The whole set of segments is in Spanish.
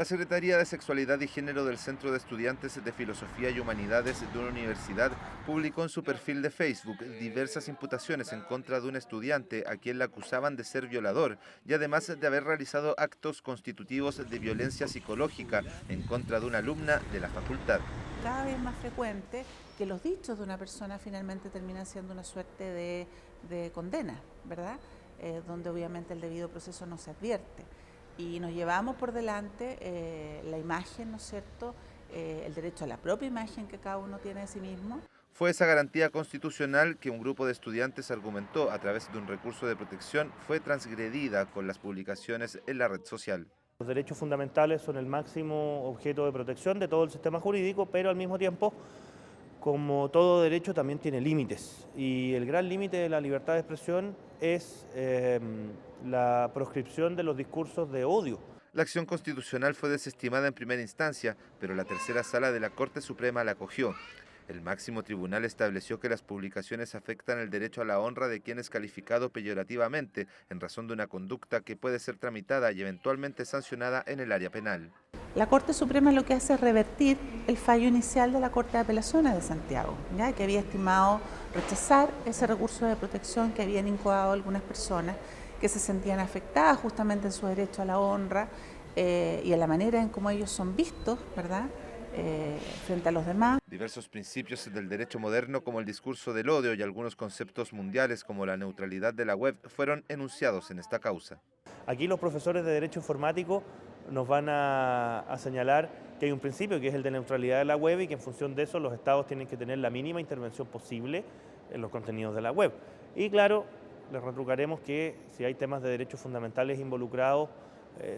La Secretaría de Sexualidad y Género del Centro de Estudiantes de Filosofía y Humanidades de una universidad publicó en su perfil de Facebook diversas imputaciones en contra de un estudiante a quien la acusaban de ser violador y además de haber realizado actos constitutivos de violencia psicológica en contra de una alumna de la facultad. Cada vez más frecuente que los dichos de una persona finalmente terminan siendo una suerte de condena, ¿verdad? Donde obviamente el debido proceso no se advierte. Y nos llevamos por delante la imagen, ¿no es cierto?, el derecho a la propia imagen que cada uno tiene de sí mismo. Fue esa garantía constitucional que un grupo de estudiantes argumentó a través de un recurso de protección fue transgredida con las publicaciones en la red social. Los derechos fundamentales son el máximo objeto de protección de todo el sistema jurídico, pero al mismo tiempo, como todo derecho, también tiene límites. Y el gran límite de la libertad de expresión es la proscripción de los discursos de odio. La acción constitucional fue desestimada en primera instancia, pero la tercera sala de la Corte Suprema la acogió. El máximo tribunal estableció que las publicaciones afectan el derecho a la honra de quien es calificado peyorativamente en razón de una conducta que puede ser tramitada y eventualmente sancionada en el área penal. La Corte Suprema lo que hace es revertir el fallo inicial de la Corte de Apelaciones de Santiago, ¿ya?, que había estimado rechazar ese recurso de protección que habían incoado algunas personas que se sentían afectadas justamente en su derecho a la honra y a la manera en cómo ellos son vistos, ¿verdad?, frente a los demás. Diversos principios del derecho moderno como el discurso del odio y algunos conceptos mundiales como la neutralidad de la web fueron enunciados en esta causa. Aquí los profesores de Derecho Informático nos van a señalar que hay un principio que es el de neutralidad de la web y que en función de eso los estados tienen que tener la mínima intervención posible en los contenidos de la web. Y claro, les retrucaremos que si hay temas de derechos fundamentales involucrados,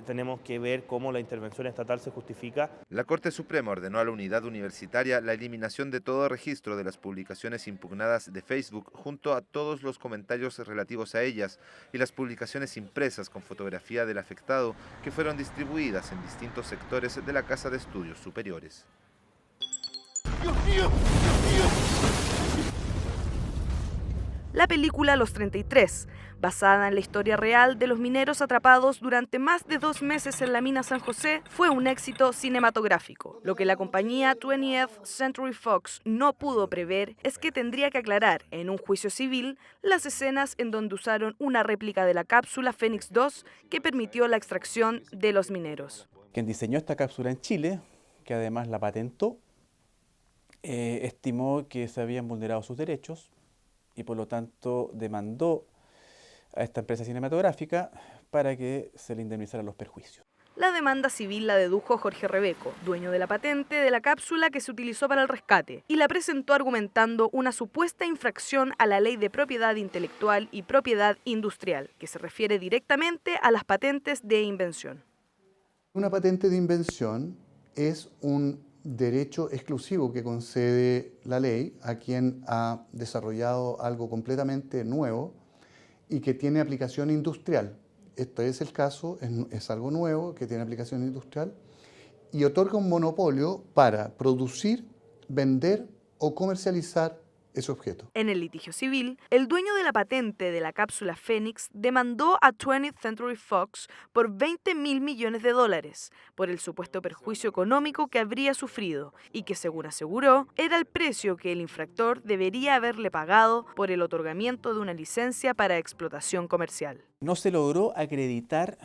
tenemos que ver cómo la intervención estatal se justifica. La Corte Suprema ordenó a la unidad universitaria la eliminación de todo registro de las publicaciones impugnadas de Facebook junto a todos los comentarios relativos a ellas y las publicaciones impresas con fotografía del afectado que fueron distribuidas en distintos sectores de la Casa de Estudios Superiores. ¡Dios mío! ¡Dios mío! La película Los 33, basada en la historia real de los mineros atrapados durante más de 2 meses en la mina San José, fue un éxito cinematográfico. Lo que la compañía 20th Century Fox no pudo prever es que tendría que aclarar en un juicio civil las escenas en donde usaron una réplica de la cápsula Fénix 2 que permitió la extracción de los mineros. Quien diseñó esta cápsula en Chile, que además la patentó, estimó que se habían vulnerado sus derechos y por lo tanto demandó a esta empresa cinematográfica para que se le indemnizaran los perjuicios. La demanda civil la dedujo Jorge Rebeco, dueño de la patente de la cápsula que se utilizó para el rescate, y la presentó argumentando una supuesta infracción a la Ley de Propiedad Intelectual y Propiedad Industrial, que se refiere directamente a las patentes de invención. Una patente de invención es un derecho exclusivo que concede la ley a quien ha desarrollado algo completamente nuevo y que tiene aplicación industrial. Este es el caso, es algo nuevo que tiene aplicación industrial y otorga un monopolio para producir, vender o comercializar ese objeto. En el litigio civil, el dueño de la patente de la cápsula Fénix demandó a 20th Century Fox por $20.000 millones por el supuesto perjuicio económico que habría sufrido y que, según aseguró, era el precio que el infractor debería haberle pagado por el otorgamiento de una licencia para explotación comercial. No se logró acreditar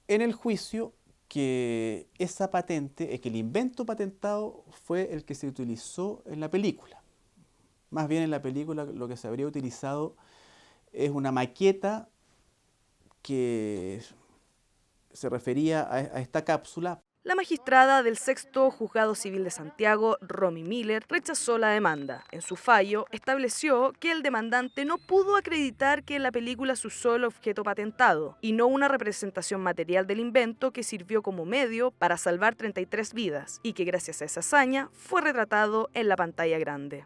en el juicio que esa patente, que el invento patentado fue el que se utilizó en la película. Más bien en la película lo que se habría utilizado es una maqueta que se refería a esta cápsula. La magistrada del Sexto Juzgado Civil de Santiago, Romy Miller, rechazó la demanda. En su fallo, estableció que el demandante no pudo acreditar que en la película se usó el objeto patentado y no una representación material del invento que sirvió como medio para salvar 33 vidas y que gracias a esa hazaña fue retratado en la pantalla grande.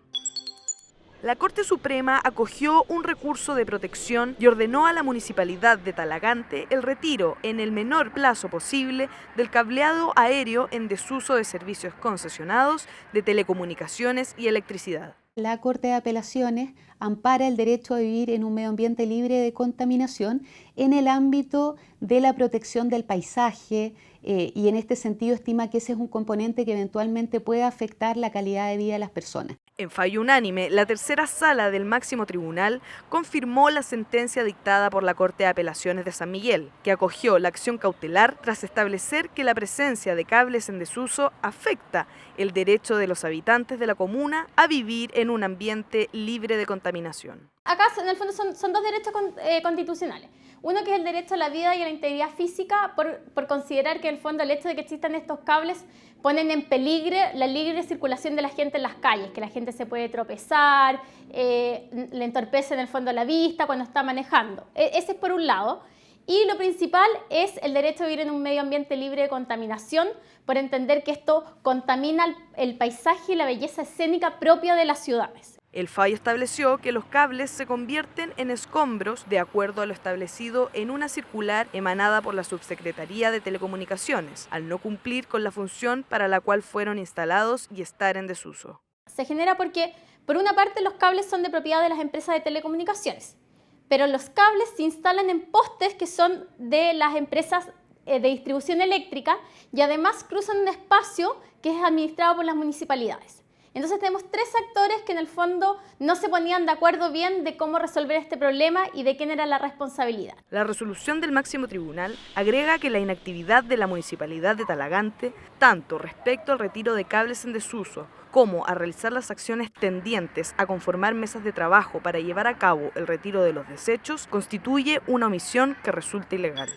La Corte Suprema acogió un recurso de protección y ordenó a la Municipalidad de Talagante el retiro en el menor plazo posible del cableado aéreo en desuso de servicios concesionados de telecomunicaciones y electricidad. La Corte de Apelaciones ampara el derecho a vivir en un medio ambiente libre de contaminación en el ámbito de la protección del paisaje, y en este sentido estima que ese es un componente que eventualmente puede afectar la calidad de vida de las personas. En fallo unánime, la tercera sala del máximo tribunal confirmó la sentencia dictada por la Corte de Apelaciones de San Miguel, que acogió la acción cautelar tras establecer que la presencia de cables en desuso afecta el derecho de los habitantes de la comuna a vivir en un ambiente libre de contaminación. Acá en el fondo son dos derechos constitucionales. Uno que es el derecho a la vida y a la integridad física por considerar que en el fondo el hecho de que existan estos cables ponen en peligro la libre circulación de la gente en las calles, que la gente se puede tropezar, le entorpece en el fondo la vista cuando está manejando. Ese es por un lado. Y lo principal es el derecho a vivir en un medio ambiente libre de contaminación, por entender que esto contamina el paisaje y la belleza escénica propia de las ciudades. El fallo estableció que los cables se convierten en escombros de acuerdo a lo establecido en una circular emanada por la Subsecretaría de Telecomunicaciones, al no cumplir con la función para la cual fueron instalados y estar en desuso. Se genera porque, por una parte, los cables son de propiedad de las empresas de telecomunicaciones, pero los cables se instalan en postes que son de las empresas de distribución eléctrica y además cruzan un espacio que es administrado por las municipalidades. Entonces tenemos tres actores que en el fondo no se ponían de acuerdo bien de cómo resolver este problema y de quién era la responsabilidad. La resolución del máximo tribunal agrega que la inactividad de la municipalidad de Talagante, tanto respecto al retiro de cables en desuso como a realizar las acciones tendientes a conformar mesas de trabajo para llevar a cabo el retiro de los desechos, constituye una omisión que resulta ilegal.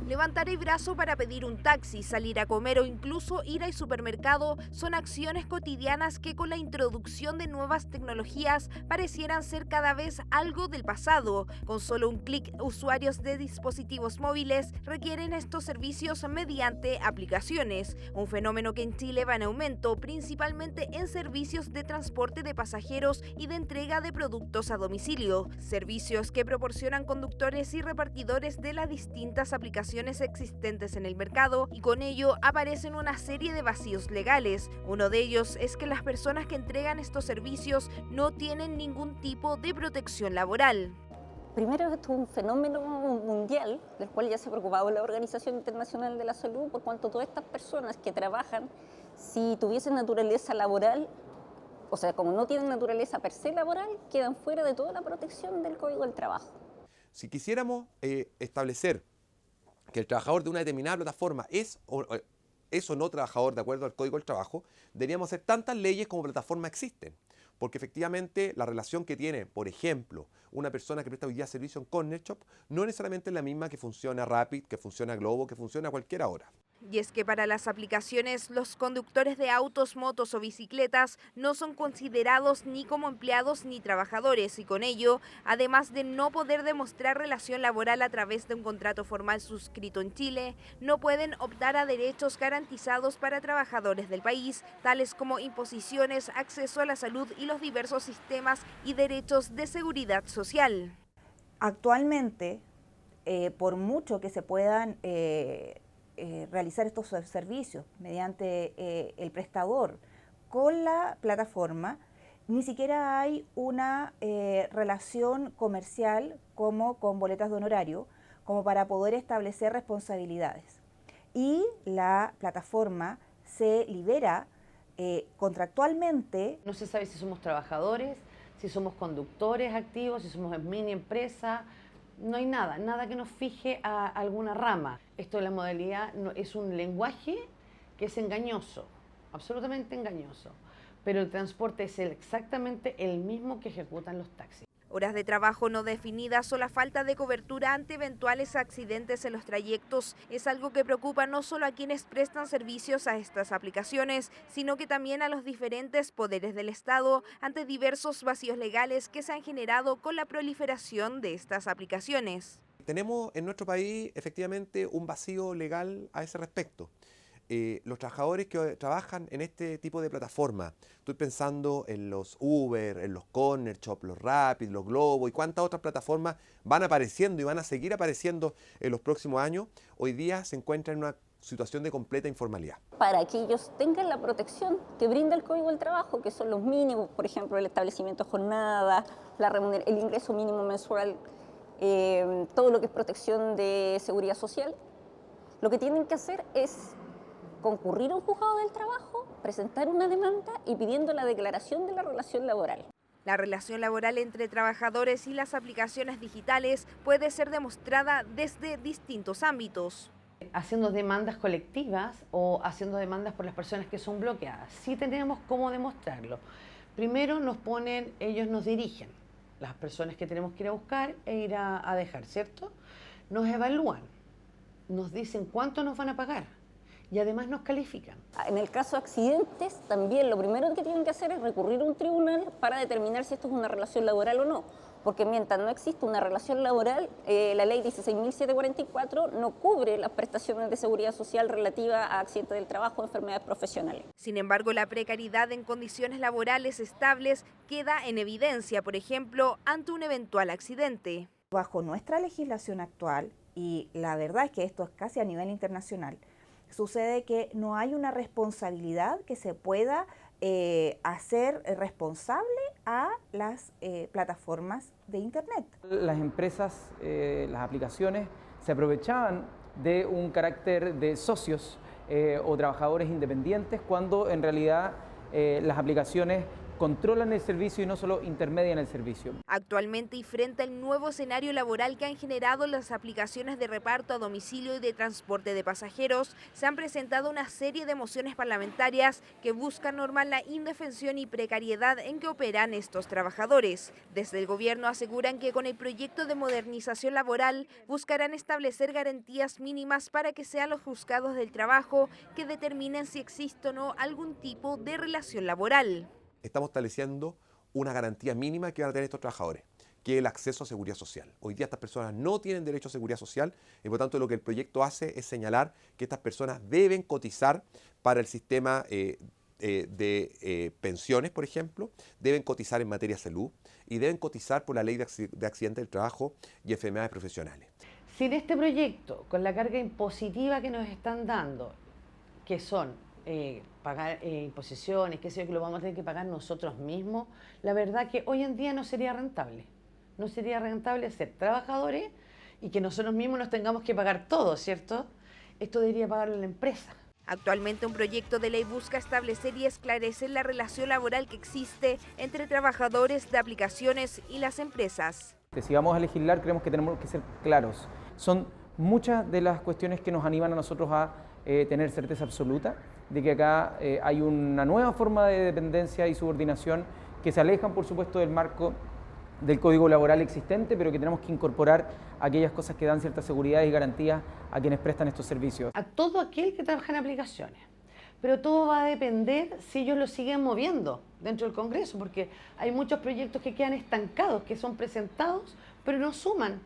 Levantar el brazo para pedir un taxi, salir a comer o incluso ir al supermercado son acciones cotidianas que con la introducción de nuevas tecnologías parecieran ser cada vez algo del pasado. Con solo un clic, usuarios de dispositivos móviles requieren estos servicios mediante aplicaciones, un fenómeno que en Chile va en aumento, principalmente en servicios de transporte de pasajeros y de entrega de productos a domicilio, servicios que proporcionan conductores y repartidores de las distintas aplicaciones existentes en el mercado, y con ello aparecen una serie de vacíos legales. Uno de ellos es que las personas que entregan estos servicios no tienen ningún tipo de protección laboral. Primero, esto es un fenómeno mundial del cual ya se ha preocupado la Organización Internacional de la Salud, por cuanto todas estas personas que trabajan, si tuviesen naturaleza laboral, o sea, como no tienen naturaleza per se laboral, quedan fuera de toda la protección del Código del Trabajo. Si quisiéramos establecer que el trabajador de una determinada plataforma es o no trabajador de acuerdo al Código del Trabajo, deberíamos hacer tantas leyes como plataformas existen. Porque efectivamente la relación que tiene, por ejemplo, una persona que presta hoy día servicio en Corner Shop no necesariamente es la misma que funciona Rapid, que funciona Globo, que funciona a cualquier hora. Y es que para las aplicaciones, los conductores de autos, motos o bicicletas no son considerados ni como empleados ni trabajadores, y con ello, además de no poder demostrar relación laboral a través de un contrato formal suscrito en Chile, no pueden optar a derechos garantizados para trabajadores del país, tales como imposiciones, acceso a la salud y los diversos sistemas y derechos de seguridad social. Actualmente, por mucho que se puedan realizar estos servicios mediante el prestador con la plataforma, ni siquiera hay una relación comercial como con boletas de honorario, como para poder establecer responsabilidades. Y la plataforma se libera contractualmente. No se sabe si somos trabajadores, si somos conductores activos, si somos mini empresa. No hay nada que nos fije a alguna rama. Esto de la modalidad es un lenguaje que es engañoso, absolutamente engañoso, pero el transporte es exactamente el mismo que ejecutan los taxis. Horas de trabajo no definidas o la falta de cobertura ante eventuales accidentes en los trayectos es algo que preocupa no solo a quienes prestan servicios a estas aplicaciones, sino que también a los diferentes poderes del Estado ante diversos vacíos legales que se han generado con la proliferación de estas aplicaciones. Tenemos en nuestro país efectivamente un vacío legal a ese respecto. Los trabajadores que trabajan en este tipo de plataformas, estoy pensando en los Uber, en los Corner Shop, los Rapid, los Globo y cuántas otras plataformas van apareciendo y van a seguir apareciendo en los próximos años, hoy día se encuentran en una situación de completa informalidad. Para que ellos tengan la protección que brinda el Código del Trabajo, que son los mínimos, por ejemplo, el establecimiento de jornada, el ingreso mínimo mensual, todo lo que es protección de seguridad social, lo que tienen que hacer es concurrir a un juzgado del trabajo, presentar una demanda y pidiendo la declaración de la relación laboral. La relación laboral entre trabajadores y las aplicaciones digitales puede ser demostrada desde distintos ámbitos. Haciendo demandas colectivas o haciendo demandas por las personas que son bloqueadas. Sí tenemos cómo demostrarlo. Primero ellos nos dirigen, las personas que tenemos que ir a buscar e ir a dejar, ¿cierto? Nos evalúan, nos dicen cuánto nos van a pagar y además nos califican. En el caso de accidentes, también lo primero que tienen que hacer es recurrir a un tribunal para determinar si esto es una relación laboral o no. Porque mientras no existe una relación laboral, la ley 16.744 no cubre las prestaciones de seguridad social relativas a accidentes del trabajo o enfermedades profesionales. Sin embargo, la precariedad en condiciones laborales estables queda en evidencia, por ejemplo, ante un eventual accidente. Bajo nuestra legislación actual, y la verdad es que esto es casi a nivel internacional, sucede que no hay una responsabilidad que se pueda hacer responsable a las plataformas de Internet. Las empresas, las aplicaciones, se aprovechaban de un carácter de socios o trabajadores independientes cuando en realidad las aplicaciones controlan el servicio y no solo intermedian el servicio. Actualmente, y frente al nuevo escenario laboral que han generado las aplicaciones de reparto a domicilio y de transporte de pasajeros, se han presentado una serie de mociones parlamentarias que buscan normar la indefensión y precariedad en que operan estos trabajadores. Desde el gobierno aseguran que con el proyecto de modernización laboral buscarán establecer garantías mínimas para que sean los juzgados del trabajo que determinen si existe o no algún tipo de relación laboral. Estamos estableciendo una garantía mínima que van a tener estos trabajadores, que es el acceso a seguridad social. Hoy día estas personas no tienen derecho a seguridad social y por lo tanto lo que el proyecto hace es señalar que estas personas deben cotizar para el sistema de pensiones, por ejemplo, deben cotizar en materia de salud y deben cotizar por la ley de accidentes del trabajo y enfermedades profesionales. Sin este proyecto, con la carga impositiva que nos están dando, que son pagar imposiciones, que lo vamos a tener que pagar nosotros mismos, la verdad que hoy en día no sería rentable. No sería rentable ser trabajadores y que nosotros mismos nos tengamos que pagar todo, ¿cierto? Esto debería pagarlo la empresa. Actualmente un proyecto de ley busca establecer y esclarecer la relación laboral que existe entre trabajadores de aplicaciones y las empresas. Si vamos a legislar, creemos que tenemos que ser claros. Son muchas de las cuestiones que nos animan a nosotros a tener certeza absoluta de que acá hay una nueva forma de dependencia y subordinación que se alejan, por supuesto, del marco del código laboral existente, pero que tenemos que incorporar aquellas cosas que dan cierta seguridad y garantías a quienes prestan estos servicios. A todo aquel que trabaja en aplicaciones. Pero todo va a depender si ellos lo siguen moviendo dentro del Congreso, porque hay muchos proyectos que quedan estancados, que son presentados, pero no suman,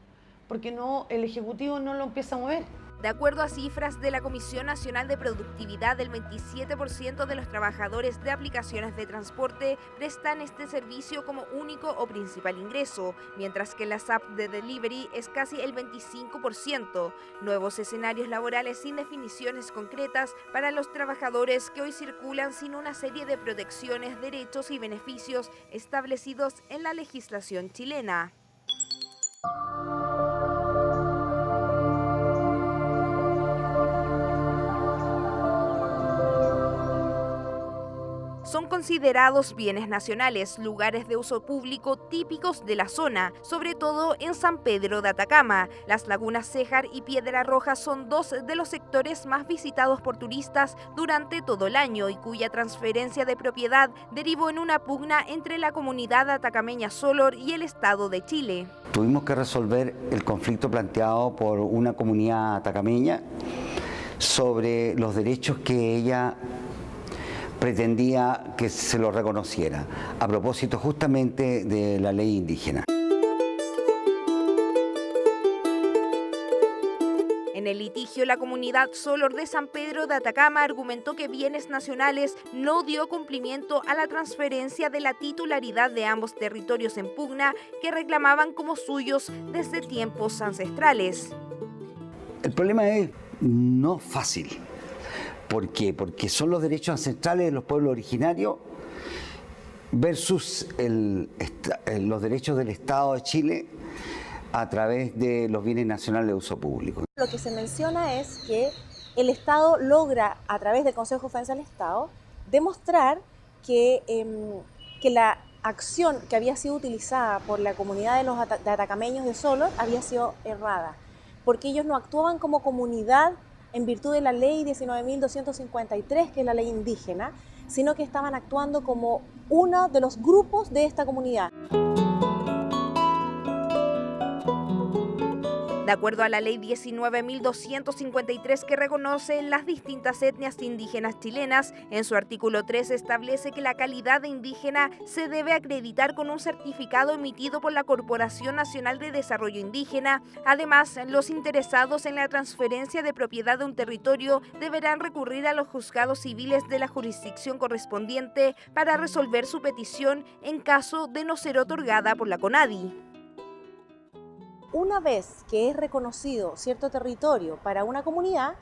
porque el Ejecutivo no lo empieza a mover. De acuerdo a cifras de la Comisión Nacional de Productividad, el 27% de los trabajadores de aplicaciones de transporte prestan este servicio como único o principal ingreso, mientras que las apps de delivery es casi el 25%. Nuevos escenarios laborales sin definiciones concretas para los trabajadores que hoy circulan sin una serie de protecciones, derechos y beneficios establecidos en la legislación chilena. Son considerados bienes nacionales, lugares de uso público típicos de la zona, sobre todo en San Pedro de Atacama. Las lagunas Céjar y Piedra Roja son dos de los sectores más visitados por turistas durante todo el año y cuya transferencia de propiedad derivó en una pugna entre la comunidad atacameña Solor y el Estado de Chile. Tuvimos que resolver el conflicto planteado por una comunidad atacameña sobre los derechos que ella pretendía que se lo reconociera, a propósito justamente de la ley indígena. En el litigio, la comunidad Solor de San Pedro de Atacama argumentó que Bienes Nacionales no dio cumplimiento a la transferencia de la titularidad de ambos territorios en pugna que reclamaban como suyos desde tiempos ancestrales. El problema es no fácil. ¿Por qué? Porque son los derechos ancestrales de los pueblos originarios versus los derechos del Estado de Chile a través de los bienes nacionales de uso público. Lo que se menciona es que el Estado logra, a través del Consejo de Defensa del Estado, demostrar que la acción que había sido utilizada por la comunidad de los atacameños de Solor había sido errada, porque ellos no actuaban como comunidad en virtud de la ley 19.253, que es la ley indígena, sino que estaban actuando como uno de los grupos de esta comunidad. De acuerdo a la ley 19.253 que reconoce las distintas etnias indígenas chilenas, en su artículo 3 establece que la calidad de indígena se debe acreditar con un certificado emitido por la Corporación Nacional de Desarrollo Indígena. Además, los interesados en la transferencia de propiedad de un territorio deberán recurrir a los juzgados civiles de la jurisdicción correspondiente para resolver su petición en caso de no ser otorgada por la CONADI. Una vez que es reconocido cierto territorio para una comunidad,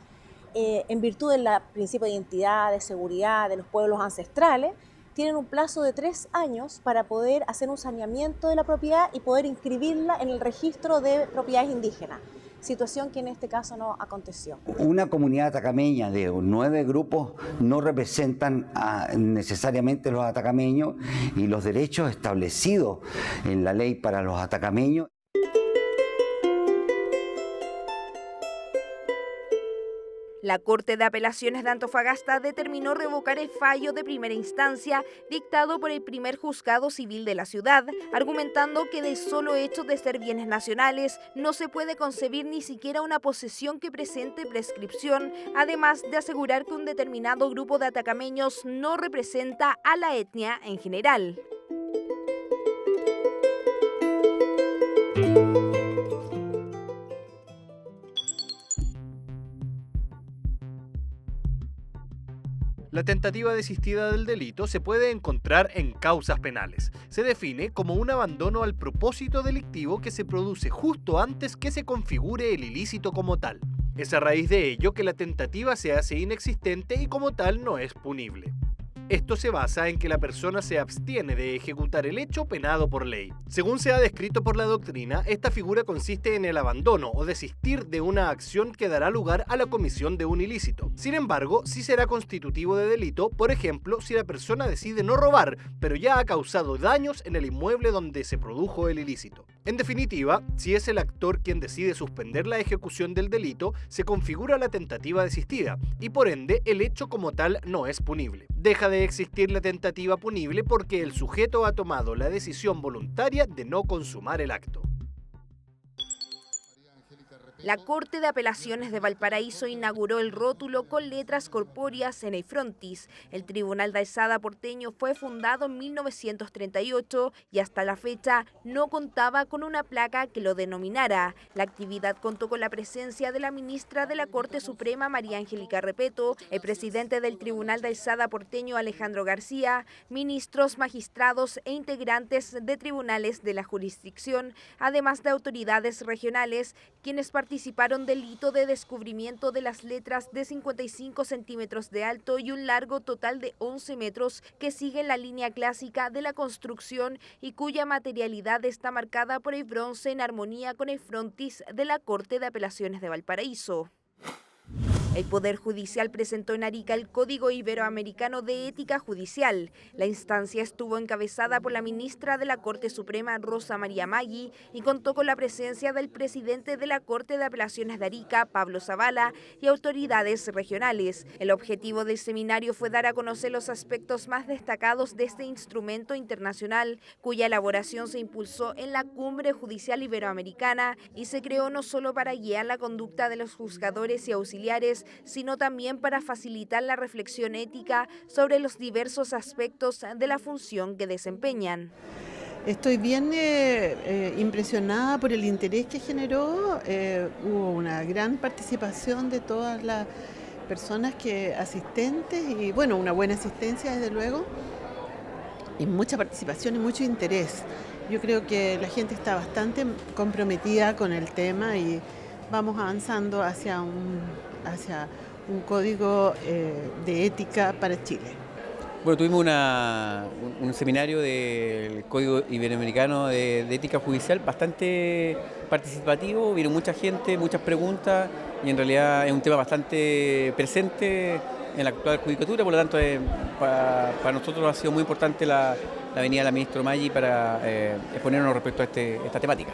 en virtud del principio de identidad, de seguridad de los pueblos ancestrales, tienen un plazo de 3 años para poder hacer un saneamiento de la propiedad y poder inscribirla en el registro de propiedades indígenas, situación que en este caso no aconteció. Una comunidad atacameña de 9 grupos no representan necesariamente los atacameños y los derechos establecidos en la ley para los atacameños. La Corte de Apelaciones de Antofagasta determinó revocar el fallo de primera instancia dictado por el primer juzgado civil de la ciudad, argumentando que del solo hecho de ser bienes nacionales no se puede concebir ni siquiera una posesión que presente prescripción, además de asegurar que un determinado grupo de atacameños no representa a la etnia en general. La tentativa desistida del delito se puede encontrar en causas penales. Se define como un abandono al propósito delictivo que se produce justo antes que se configure el ilícito como tal. Es a raíz de ello que la tentativa se hace inexistente y como tal no es punible. Esto se basa en que la persona se abstiene de ejecutar el hecho penado por ley. Según se ha descrito por la doctrina, esta figura consiste en el abandono o desistir de una acción que dará lugar a la comisión de un ilícito. Sin embargo, sí será constitutivo de delito, por ejemplo, si la persona decide no robar, pero ya ha causado daños en el inmueble donde se produjo el ilícito. En definitiva, si es el actor quien decide suspender la ejecución del delito, se configura la tentativa desistida y por ende el hecho como tal no es punible. Deja de existir la tentativa punible porque el sujeto ha tomado la decisión voluntaria de no consumar el acto. La Corte de Apelaciones de Valparaíso inauguró el rótulo con letras corpóreas en el frontis. El Tribunal de Alzada porteño fue fundado en 1938 y hasta la fecha no contaba con una placa que lo denominara. La actividad contó con la presencia de la ministra de la Corte Suprema, María Angélica Repeto, el presidente del Tribunal de Alzada porteño, Alejandro García, ministros, magistrados e integrantes de tribunales de la jurisdicción, además de autoridades regionales, quienes participaron del hito de descubrimiento de las letras de 55 centímetros de alto y un largo total de 11 metros que siguen la línea clásica de la construcción y cuya materialidad está marcada por el bronce en armonía con el frontis de la Corte de Apelaciones de Valparaíso. El Poder Judicial presentó en Arica el Código Iberoamericano de Ética Judicial. La instancia estuvo encabezada por la ministra de la Corte Suprema, Rosa María Maggi, y contó con la presencia del presidente de la Corte de Apelaciones de Arica, Pablo Zavala, y autoridades regionales. El objetivo del seminario fue dar a conocer los aspectos más destacados de este instrumento internacional, cuya elaboración se impulsó en la Cumbre Judicial Iberoamericana y se creó no solo para guiar la conducta de los juzgadores y auxiliares, sino también para facilitar la reflexión ética sobre los diversos aspectos de la función que desempeñan. Estoy bien impresionada por el interés que generó. Hubo una gran participación de todas las personas asistentes y bueno, una buena asistencia desde luego y mucha participación y mucho interés. Yo creo que la gente está bastante comprometida con el tema y vamos avanzando hacia un código de ética para Chile. Bueno, tuvimos un seminario del Código Iberoamericano de Ética Judicial bastante participativo, vino mucha gente, muchas preguntas y en realidad es un tema bastante presente en la actual judicatura, por lo tanto para nosotros ha sido muy importante la venida de la ministra Maggi para exponernos respecto a esta temática.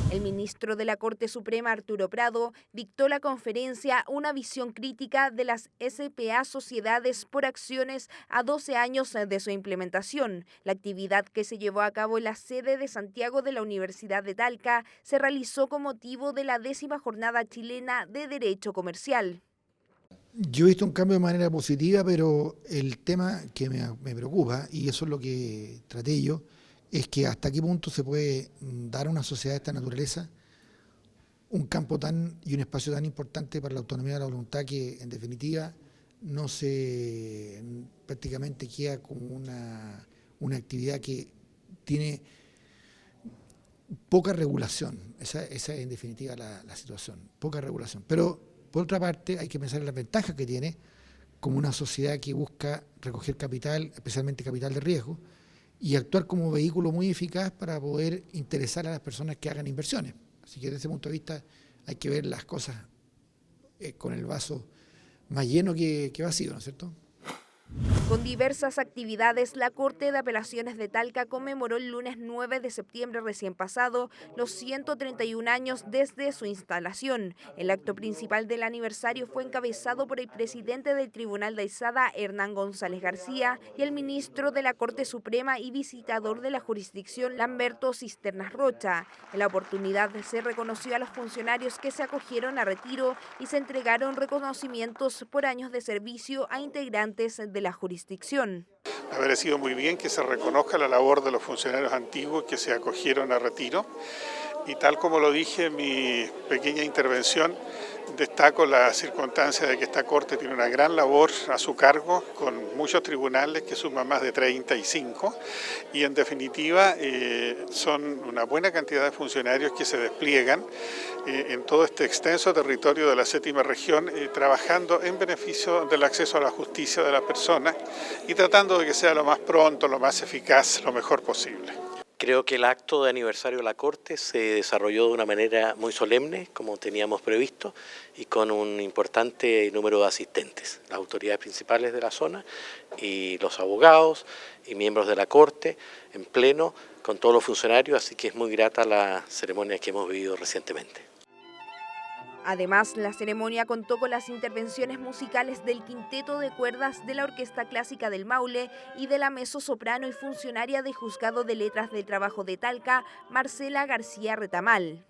El ministro de la Corte Suprema, Arturo Prado, dictó la conferencia Una visión crítica de las SPA Sociedades por acciones a 12 años de su implementación. La actividad, que se llevó a cabo en la sede de Santiago de la Universidad de Talca, se realizó con motivo de la 10ª Jornada Chilena de Derecho Comercial. Yo he visto un cambio de manera positiva, pero el tema que me preocupa, y eso es lo que traté yo, es que hasta qué punto se puede dar a una sociedad de esta naturaleza un campo y un espacio tan importante para la autonomía de la voluntad que, en definitiva, prácticamente queda como una actividad que tiene poca regulación. Esa es, en definitiva, la situación, poca regulación. Pero, por otra parte, hay que pensar en las ventajas que tiene como una sociedad que busca recoger capital, especialmente capital de riesgo, y actuar como vehículo muy eficaz para poder interesar a las personas que hagan inversiones. Así que desde ese punto de vista hay que ver las cosas con el vaso más lleno que vacío, ¿no es cierto? Con diversas actividades, la Corte de Apelaciones de Talca conmemoró el lunes 9 de septiembre recién pasado los 131 años desde su instalación. El acto principal del aniversario fue encabezado por el presidente del Tribunal de Aizada, Hernán González García, y el ministro de la Corte Suprema y visitador de la jurisdicción, Lamberto Cisternas Rocha. En la oportunidad se reconoció a los funcionarios que se acogieron a retiro y se entregaron reconocimientos por años de servicio a integrantes de la jurisdicción. Ha parecido muy bien que se reconozca la labor de los funcionarios antiguos que se acogieron a retiro, y tal como lo dije en mi pequeña intervención, destaco la circunstancia de que esta Corte tiene una gran labor a su cargo, con muchos tribunales que suman más de 35, y en definitiva son una buena cantidad de funcionarios que se despliegan en todo este extenso territorio de la 7ª región, trabajando en beneficio del acceso a la justicia de las personas y tratando de que sea lo más pronto, lo más eficaz, lo mejor posible. Creo que el acto de aniversario de la Corte se desarrolló de una manera muy solemne, como teníamos previsto, y con un importante número de asistentes, las autoridades principales de la zona y los abogados y miembros de la Corte en pleno, con todos los funcionarios, así que es muy grata la ceremonia que hemos vivido recientemente. Además, la ceremonia contó con las intervenciones musicales del Quinteto de Cuerdas de la Orquesta Clásica del Maule y de la mezzosoprano y funcionaria del Juzgado de Letras del Trabajo de Talca, Marcela García Retamal.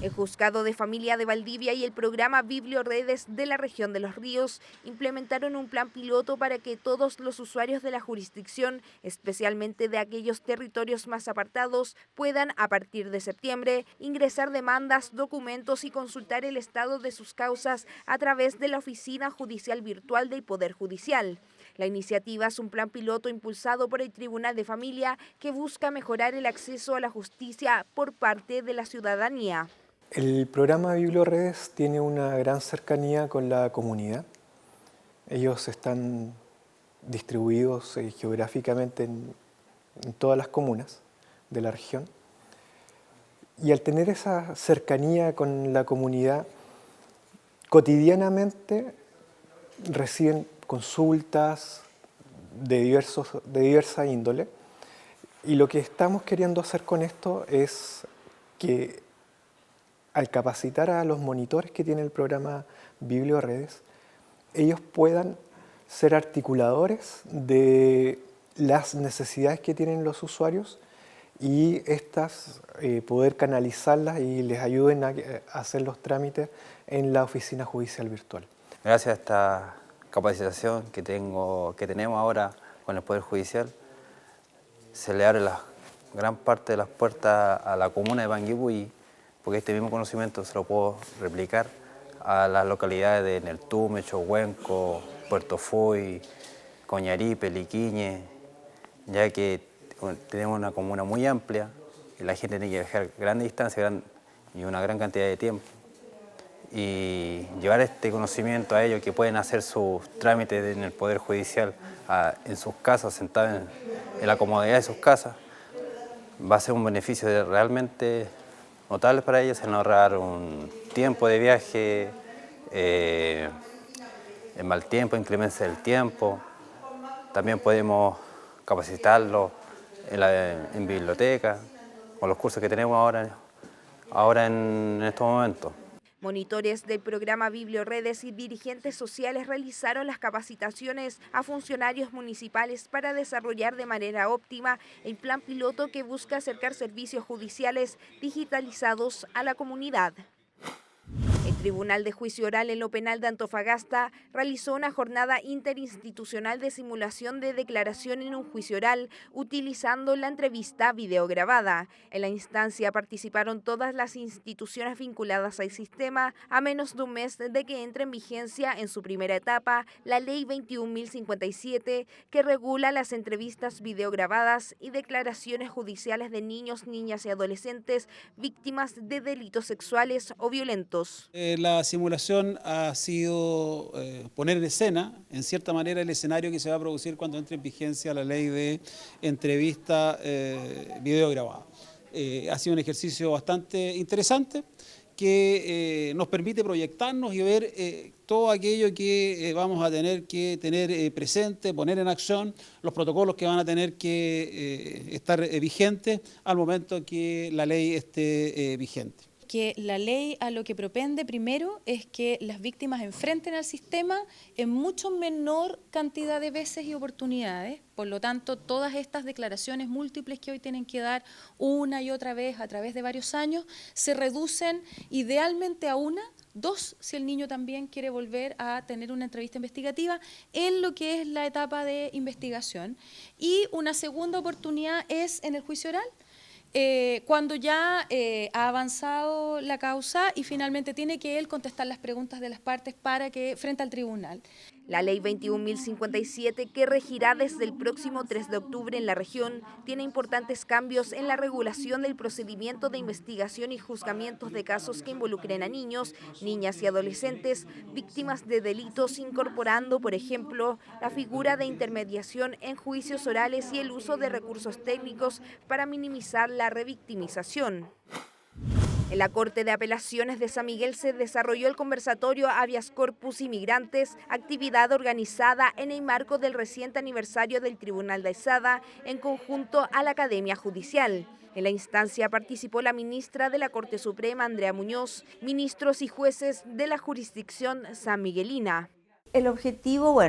El Juzgado de Familia de Valdivia y el programa Biblioredes de la región de Los Ríos implementaron un plan piloto para que todos los usuarios de la jurisdicción, especialmente de aquellos territorios más apartados, puedan, a partir de septiembre, ingresar demandas, documentos y consultar el estado de sus causas a través de la Oficina Judicial Virtual del Poder Judicial. La iniciativa es un plan piloto impulsado por el Tribunal de Familia que busca mejorar el acceso a la justicia por parte de la ciudadanía. El programa Biblioredes tiene una gran cercanía con la comunidad. Ellos están distribuidos geográficamente en todas las comunas de la región. Y al tener esa cercanía con la comunidad, cotidianamente reciben consultas de diversa índole. Y lo que estamos queriendo hacer con esto es que al capacitar a los monitores que tiene el programa Biblioredes, ellos puedan ser articuladores de las necesidades que tienen los usuarios y estas poder canalizarlas y les ayuden a hacer los trámites en la oficina judicial virtual. Gracias a esta capacitación que tenemos ahora con el Poder Judicial, se le abre la gran parte de las puertas a la comuna de Panguipulli, porque este mismo conocimiento se lo puedo replicar a las localidades de Neltume, Chohuenco, Puerto Foy, Coñaripe, Liquiñe, ya que tenemos una comuna muy amplia y la gente tiene que viajar grandes distancias y una gran cantidad de tiempo. y llevar este conocimiento a ellos que pueden hacer sus trámites en el Poder Judicial en sus casas, sentados en la comodidad de sus casas, va a ser un beneficio realmente notable para ellos, en ahorrar un tiempo de viaje, en mal tiempo, inclemencia del tiempo. También podemos capacitarlos en biblioteca, con los cursos que tenemos ahora en estos momentos. Monitores del programa Biblioredes y dirigentes sociales realizaron las capacitaciones a funcionarios municipales para desarrollar de manera óptima el plan piloto que busca acercar servicios judiciales digitalizados a la comunidad. El Tribunal de Juicio Oral en lo Penal de Antofagasta realizó una jornada interinstitucional de simulación de declaración en un juicio oral utilizando la entrevista videograbada. En la instancia participaron todas las instituciones vinculadas al sistema a menos de un mes de que entre en vigencia en su primera etapa la Ley 21.057 que regula las entrevistas videograbadas y declaraciones judiciales de niños, niñas y adolescentes víctimas de delitos sexuales o violentos. La simulación ha sido poner en escena, en cierta manera, el escenario que se va a producir cuando entre en vigencia la ley de entrevista videograbada. Ha sido un ejercicio bastante interesante que nos permite proyectarnos y ver todo aquello que vamos a tener que tener presente, poner en acción, los protocolos que van a tener que estar vigentes al momento que la ley esté vigente. Que la ley a lo que propende primero es que las víctimas enfrenten al sistema en mucho menor cantidad de veces y oportunidades. Por lo tanto, todas estas declaraciones múltiples que hoy tienen que dar una y otra vez a través de varios años se reducen idealmente a una, dos, si el niño también quiere volver a tener una entrevista investigativa en lo que es la etapa de investigación. Y una segunda oportunidad es en el juicio oral. Cuando ya ha avanzado la causa y finalmente tiene que él contestar las preguntas de las partes para que frente al tribunal. La Ley 21.057, que regirá desde el próximo 3 de octubre en la región, tiene importantes cambios en la regulación del procedimiento de investigación y juzgamientos de casos que involucren a niños, niñas y adolescentes víctimas de delitos, incorporando, por ejemplo, la figura de intermediación en juicios orales y el uso de recursos técnicos para minimizar la revictimización. En la Corte de Apelaciones de San Miguel se desarrolló el conversatorio Habeas Corpus Inmigrantes, actividad organizada en el marco del reciente aniversario del Tribunal de Alzada en conjunto a la Academia Judicial. En la instancia participó la ministra de la Corte Suprema, Andrea Muñoz, ministros y jueces de la jurisdicción sanmiguelina. El objetivo,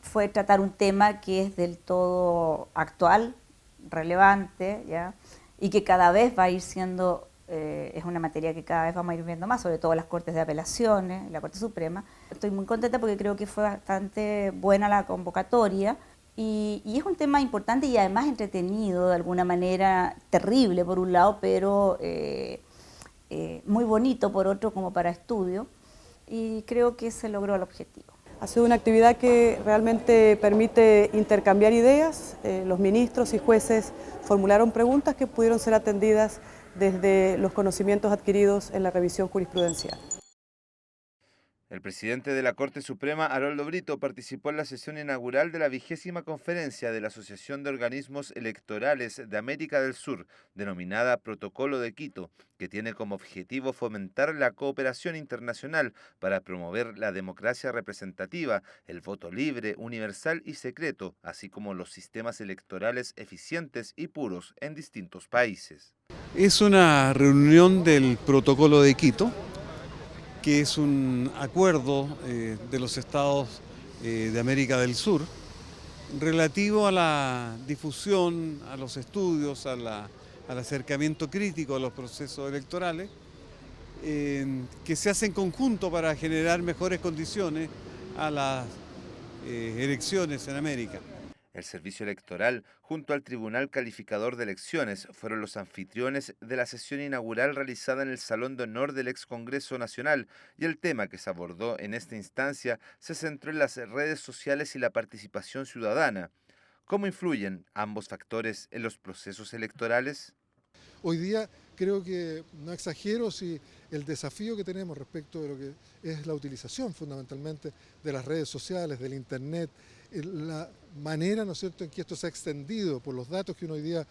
fue tratar un tema que es del todo actual, relevante, ¿ya? Y que cada vez va a ir siendo, es una materia que cada vez vamos a ir viendo más, sobre todo las Cortes de Apelaciones, la Corte Suprema. Estoy muy contenta porque creo que fue bastante buena la convocatoria y es un tema importante y además entretenido, de alguna manera terrible por un lado, pero muy bonito por otro como para estudio, y creo que se logró el objetivo. Ha sido una actividad que realmente permite intercambiar ideas. Los ministros y jueces formularon preguntas que pudieron ser atendidas desde los conocimientos adquiridos en la revisión jurisprudencial. El presidente de la Corte Suprema, Haroldo Brito, participó en la sesión inaugural de la 20ª conferencia de la Asociación de Organismos Electorales de América del Sur, denominada Protocolo de Quito, que tiene como objetivo fomentar la cooperación internacional para promover la democracia representativa, el voto libre, universal y secreto, así como los sistemas electorales eficientes y puros en distintos países. Es una reunión del Protocolo de Quito, que es un acuerdo de los estados de América del Sur relativo a la difusión, a los estudios, al acercamiento crítico a los procesos electorales, que se hace en conjunto para generar mejores condiciones a las elecciones en América. El Servicio Electoral, junto al Tribunal Calificador de Elecciones, fueron los anfitriones de la sesión inaugural realizada en el Salón de Honor del Ex Congreso Nacional, y el tema que se abordó en esta instancia se centró en las redes sociales y la participación ciudadana. ¿Cómo influyen ambos factores en los procesos electorales? Hoy día creo que no exagero si el desafío que tenemos respecto de lo que es la utilización fundamentalmente de las redes sociales, del Internet, la manera, ¿no es cierto?, en que esto se ha extendido por los datos que uno hoy día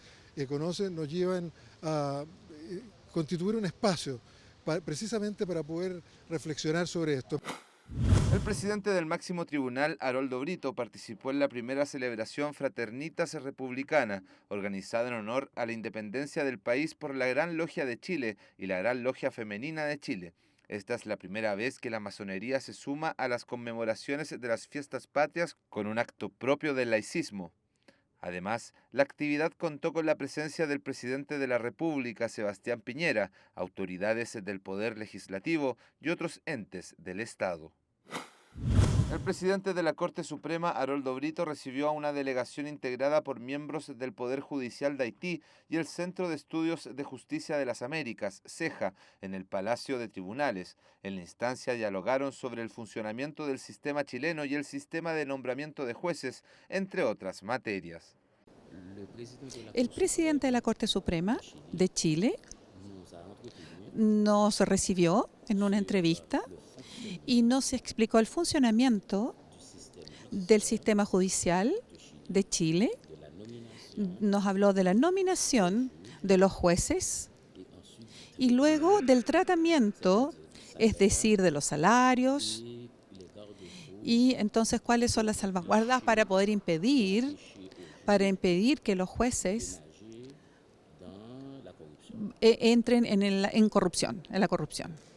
conoce, nos llevan a constituir un espacio precisamente para poder reflexionar sobre esto. El presidente del máximo tribunal, Aroldo Brito, participó en la primera celebración Fraternitas Republicana, organizada en honor a la independencia del país por la Gran Logia de Chile y la Gran Logia Femenina de Chile. Esta es la primera vez que la masonería se suma a las conmemoraciones de las fiestas patrias con un acto propio del laicismo. Además, la actividad contó con la presencia del presidente de la República, Sebastián Piñera, autoridades del Poder Legislativo y otros entes del Estado. El presidente de la Corte Suprema, Aroldo Brito, recibió a una delegación integrada por miembros del Poder Judicial de Haití y el Centro de Estudios de Justicia de las Américas, CEJA, en el Palacio de Tribunales. En la instancia dialogaron sobre el funcionamiento del sistema chileno y el sistema de nombramiento de jueces, entre otras materias. El presidente de la Corte Suprema de Chile nos recibió en una entrevista y nos explicó el funcionamiento del sistema judicial de Chile. Nos habló de la nominación de los jueces y luego del tratamiento, es decir, de los salarios, y entonces cuáles son las salvaguardas para poder impedir que los jueces entren en la corrupción.